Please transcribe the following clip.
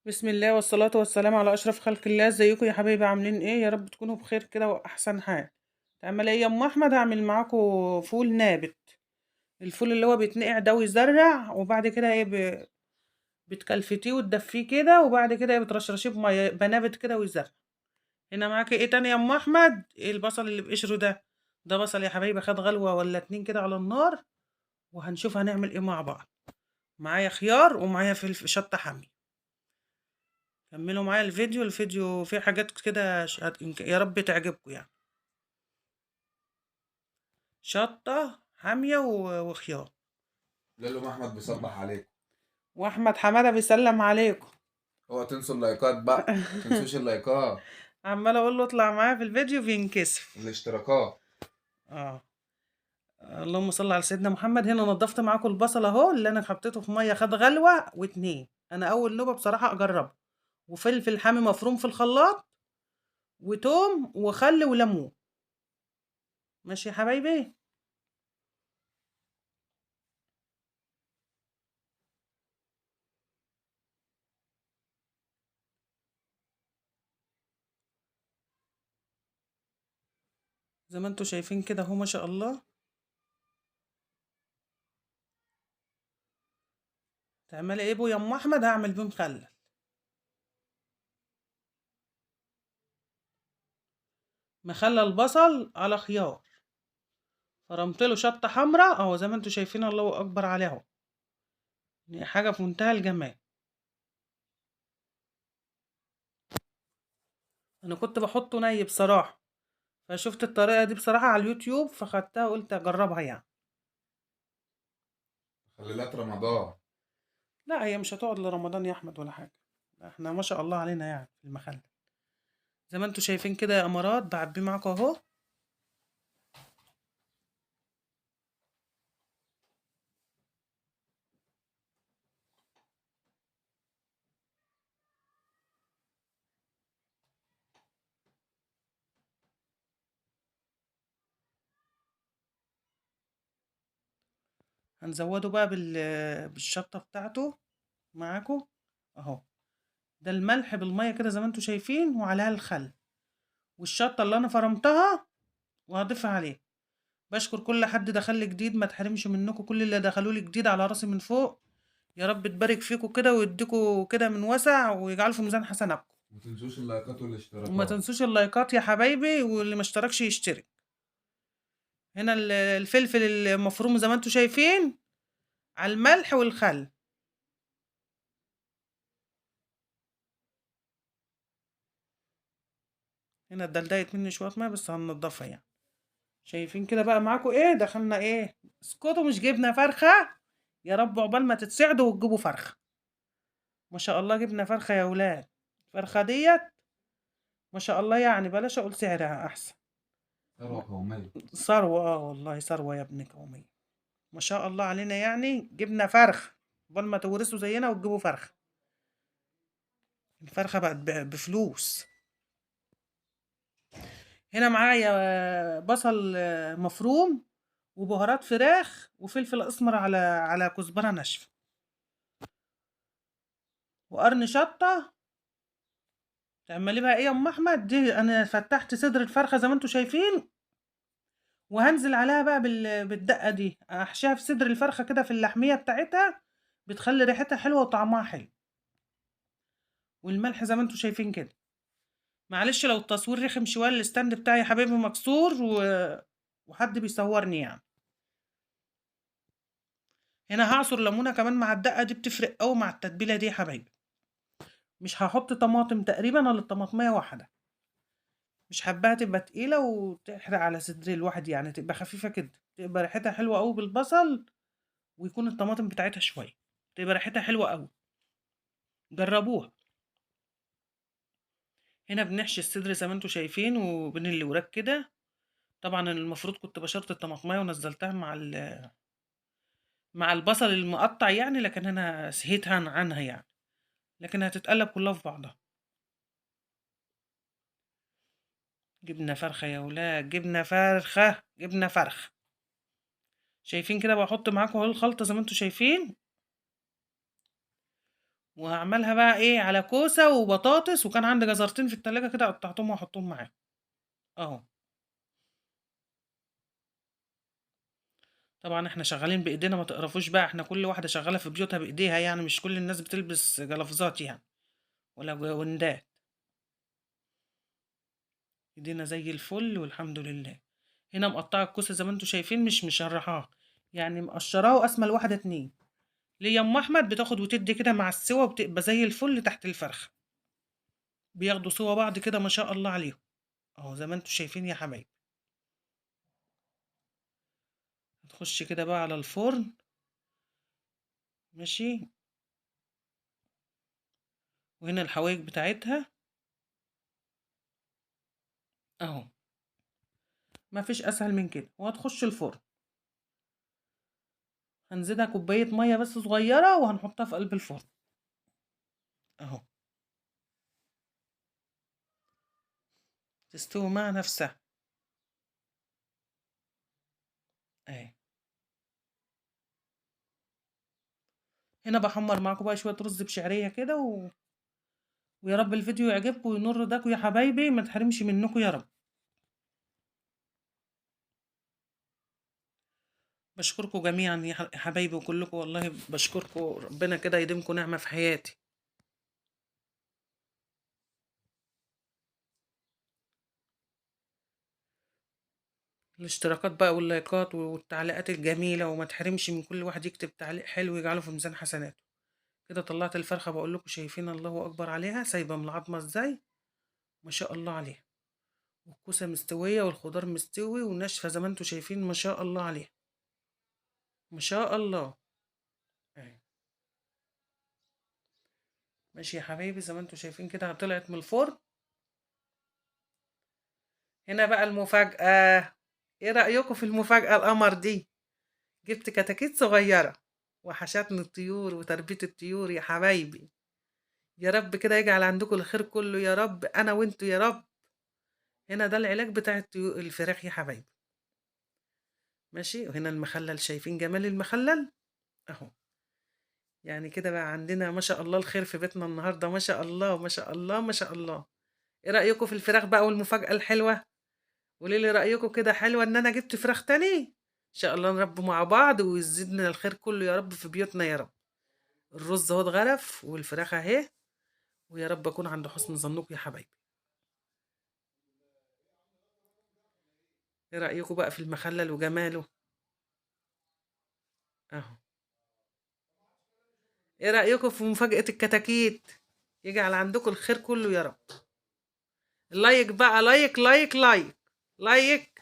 بسم الله والصلاة والسلام على أشرف خلق الله. ازيكم يا حبايبي؟ عاملين ايه؟ يا رب تكونوا بخير كده وأحسن حال. تعمل ايه يا أم أحمد؟ هعمل معاكم فول نابت. الفول اللي هو بيتنقع ده ويزرع، وبعد كده ايه بتكلفتيه وتدفيه كده، وبعد كده ايه بترشرشيه بمية بنابت كده ويزرع. هنا معاكي ايه تاني يا أم أحمد؟ ايه البصل اللي بقشره ده؟ ده بصل يا حبايبي، خد غلوة ولا اتنين كده على النار، وهنشوف هنعمل ايه مع بعض. معايا خيار ومعايا فلفل شطة حامية. كملوا معايا الفيديو فيه حاجات كده يا رب تعجبكم يعني. شطة حامية وخيار. لولو احمد بيصبح عليكم. واحمد حمادة بيسلم عليكم. اوعى تنسوا اللايكات بقى، متنسوش اللايكات. عمال اقول له اطلع معايا في الفيديو بينكسف. الاشتراكات. اه. اللهم صل على سيدنا محمد. هنا نضفت معاكم البصل اهو، اللي انا حطيته في ميه خد غلوه واتنين. انا اول نوبه بصراحه اجربه. وفلفل حامي مفروم في الخلاط، وتوم وخل وليمون. ماشي يا حبايبي. زي ما انتوا شايفين كده اهو، ما شاء الله. تعملي ايه بو يا ام احمد؟ هعمل بيه مخلل. مخلل بصل على خيار. فرمت له شطه حمراء اهو، زي ما انتوا شايفين، الله اكبر عليها اهو. يعني حاجه في منتهى الجمال. انا كنت بحطه ني بصراحه، فشفت الطريقه دي بصراحه على اليوتيوب، فخدتها وقلت اجربها يعني. مخللات رمضان. لا، هي مش هتقعد لرمضان يا احمد ولا حاجه. احنا ما شاء الله علينا يعني في المخلل. زي ما انتوا شايفين كده يا امارات، بعبيه معاكم اهو. هنزوده بقى بالشطه بتاعته معاكم اهو. ده الملح بالميه كده زي ما انتوا شايفين، وعليها الخل والشطه اللي انا فرمتها، وهضيفها عليه. بشكر كل حد دخل لي جديد، ما تحرمش منكم كل اللي دخلوا لي جديد، على راسي من فوق. يا رب تبارك فيكم كده ويديكوا كده من وسع، ويجعله في ميزان حسناتكم. ما تنسوش اللايكات وما والاشتراكات. تنسوش اللايكات يا حبايبي، واللي ما اشتركش يشترك. هنا الفلفل المفروم زي ما انتوا شايفين، على الملح والخل. هنا اتدلدقت مني شويه ميه، بس هننضفها يعني. شايفين كده بقى معاكم ايه دخلنا ايه؟ اسكتوا، مش جبنا فرخه؟ يا رب عقبال ما تتسعدوا وتجيبوا فرخه. ما شاء الله جبنا فرخه يا ولاد. الفرخه ديت ما شاء الله، يعني بلاش اقول سعرها احسن. ثروة قومية. ثروه، والله ثروه يا ابن قومي. ما شاء الله علينا، يعني جبنا فرخ. قبل ما تورثوا زينا وتجيبوا فرخ. الفرخة بقت بفلوس. هنا معايا بصل مفروم، وبهارات فراخ، وفلفل اسمر على كزبرة ناشفة، وقرن شطة. تعملي بقى ايه يا ام احمد؟ دي انا فتحت صدر الفرخة زي ما انتوا شايفين، وهنزل عليها بقى بالدقة دي، احشيها في صدر الفرخة كده في اللحمية بتاعتها. بتخلي ريحتها حلوة وطعمها حلو. والملح زي ما انتوا شايفين كده. معلش لو التصوير رخم شويه، الستاند بتاعي يا حبيبي مكسور وحد بيصورني يعني. هنا هعصر ليمونه كمان مع الدقه دي، بتفرق قوي مع التتبيله دي يا حبايبي. مش هحط طماطم تقريبا، ولا طماطميه واحده. مش حباها تبقى تقيله وتحرق على صدري الواحد، يعني تبقى خفيفه كده، تبقى ريحتها حلوه قوي بالبصل. ويكون الطماطم بتاعتها شويه، تبقى ريحتها حلوه قوي. جربوها. هنا بنحشي الصدر زي ما انتوا شايفين، وبين اللي وراك كده. طبعا المفروض كنت بشرت الطماطميه ونزلتها مع البصل المقطع يعني، لكن انا سهيت عنها يعني. لكن هتتقلب كلها في بعضها. جبنة فرخة يا ولاد، جبنة فرخة، جبنة فرخة. شايفين كده؟ بحط معاكم اهو الخلطة زي ما انتوا شايفين. وهعملها بقى ايه على كوسة وبطاطس، وكان عندي جزرتين في التلاجة كده قطعتهم وهحطهم معاهم اهو. طبعا احنا شغالين بايدينا، ما تقرفوش بقى، احنا كل واحدة شغالة في بيوتها بايديها، يعني مش كل الناس بتلبس جلافزات يعني ولا جوندات. ايدينا زي الفل والحمد لله. هنا مقطعة الكوسة زي ما انتوا شايفين، مش مشرحاها، يعني مقشراه وقسمة الواحدة اتنين. ليه ام احمد بتاخد وتدي كده مع السوا، وبتبقى زي الفل تحت الفرخة، بياخدوا سوا بعض كده ما شاء الله عليهم اهو زي ما انتوا شايفين يا حبايبي. هتخش كده بقى على الفرن. ماشي. وهنا الحوايج بتاعتها اهو، ما فيش اسهل من كده. وهتخش الفرن، هنزلها كوباية مية بس صغيرة، وهنحطها في قلب الفرن اهو، تستوي مع نفسها اهي. هنا بحمر معاكم بقى شوية رز بشعرية كده ويا رب الفيديو يعجبكم وينور رضاكم يا حبايبي، ما تحرمش منكم يا رب. بشكركم جميعا يا حبايبي، وكلكم والله بشكركم، ربنا كده يديمكم نعمة في حياتي. الاشتراكات بقى واللايكات والتعليقات الجميلة، وما تحرمش من كل واحد يكتب تعليق حلو يجعله في ميزان حسناته. كده طلعت الفرخة، بقول لكم شايفين الله أكبر عليها، سايبة من العظمة ازاي، ما شاء الله عليها. والكوسة مستوية والخضار مستوي وناشفة زي ما انتوا شايفين، ما شاء الله عليها، ما شاء الله اهي. ماشي يا حبايبي، زي ما انتوا شايفين كده طلعت من الفرن. هنا بقى المفاجأة. ايه رأيكم في المفاجأة القمر دي؟ جبت كتاكيت صغيرة، وحشتني الطيور وتربية الطيور يا حبايبي. يا رب كده يجعل عندكم الخير كله يا رب، انا وانتوا يا رب. هنا ده العلاج بتاع الفراخ يا حبايبي. ماشي. وهنا المخلل، شايفين جمال المخلل اهو. يعني كده بقى عندنا ما شاء الله الخير في بيتنا النهارده، ما شاء الله ما شاء الله ما شاء الله. ايه رأيكم في الفراخ بقى والمفاجأة الحلوة؟ قولي لي رأيكم كده، حلوة ان انا جبت فراخ تاني؟ ان شاء الله نرب مع بعض ويزيدنا الخير كله يا رب في بيوتنا يا رب. الرز اهو اتغرف والفراخ اهي، ويا رب اكون عند حسن ظنكم يا حبايبي. ايه رأيكم بقى في المخلل وجماله اهو؟ ايه رأيكم في مفاجأة الكتاكيت؟ يجعل عندكم الخير كله يا رب. لايك بقى، لايك لايك لايك لايك.